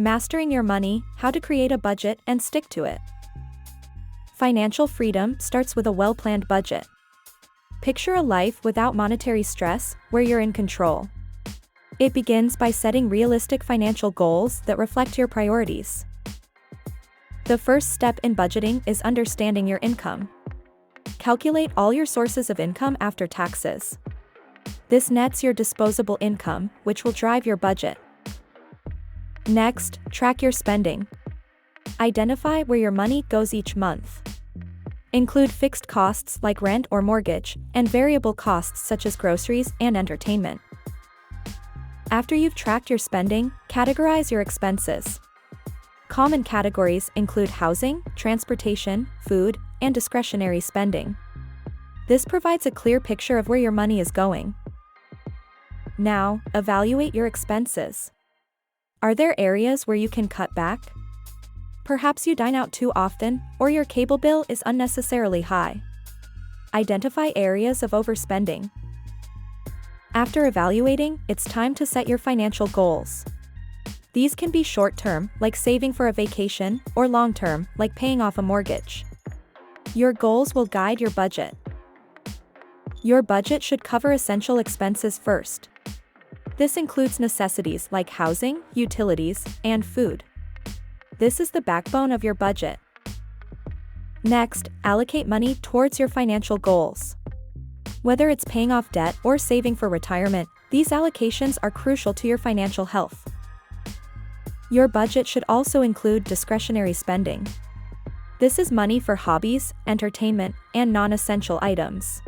Mastering your money, how to create a budget and stick to it. Financial freedom starts with a well-planned budget. Picture a life without monetary stress, where you're in control. It begins by setting realistic financial goals that reflect your priorities. The first step in budgeting is understanding your income. Calculate all your sources of income after taxes. This nets your disposable income, which will drive your budget. Next, track your spending. Identify where your money goes each month. Include fixed costs like rent or mortgage, and variable costs such as groceries and entertainment. After you've tracked your spending, categorize your expenses. Common categories include housing, transportation, food, and discretionary spending. This provides a clear picture of where your money is going. Now, evaluate your expenses. Are there areas where you can cut back? Perhaps you dine out too often, or your cable bill is unnecessarily high. Identify areas of overspending. After evaluating, it's time to set your financial goals. These can be short-term, like saving for a vacation, or long-term, like paying off a mortgage. Your goals will guide your budget. Your budget should cover essential expenses first. This includes necessities like housing, utilities, and food. This is the backbone of your budget. Next, allocate money towards your financial goals. Whether it's paying off debt or saving for retirement, these allocations are crucial to your financial health. Your budget should also include discretionary spending. This is money for hobbies, entertainment, and non-essential items.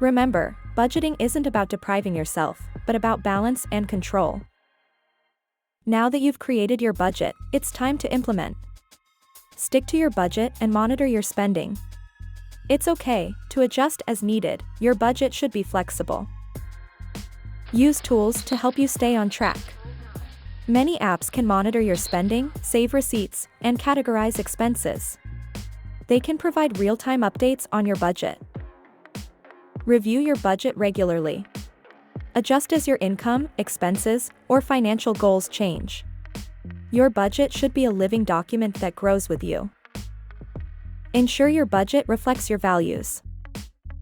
Remember, budgeting isn't about depriving yourself, but about balance and control. Now that you've created your budget, it's time to implement. Stick to your budget and monitor your spending. It's okay to adjust as needed. Your budget should be flexible. Use tools to help you stay on track. Many apps can monitor your spending, save receipts, and categorize expenses. They can provide real-time updates on your budget. Review your budget regularly. Adjust as your income, expenses, or financial goals change. Your budget should be a living document that grows with you. Ensure your budget reflects your values.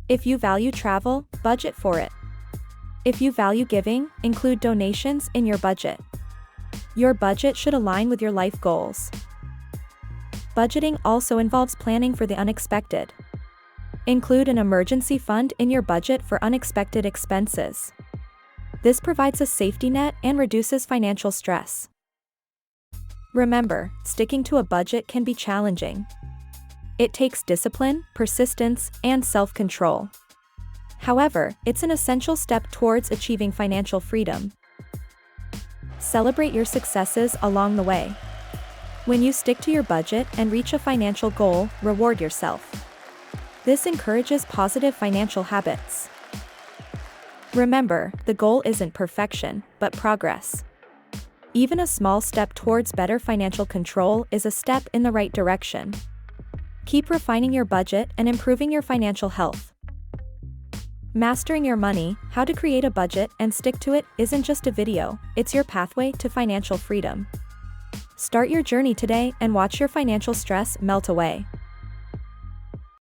If you value travel, budget for it. If you value giving, include donations in your budget. Your budget should align with your life goals. Budgeting also involves planning for the unexpected. Include an emergency fund in your budget for unexpected expenses. This provides a safety net and reduces financial stress. Remember, sticking to a budget can be challenging. It takes discipline, persistence, and self-control. However, it's an essential step towards achieving financial freedom. Celebrate your successes along the way. When you stick to your budget and reach a financial goal, reward yourself. This encourages positive financial habits. Remember, the goal isn't perfection, but progress. Even a small step towards better financial control is a step in the right direction. Keep refining your budget and improving your financial health. Mastering your money, how to create a budget and stick to it, isn't just a video, it's your pathway to financial freedom. Start your journey today and watch your financial stress melt away.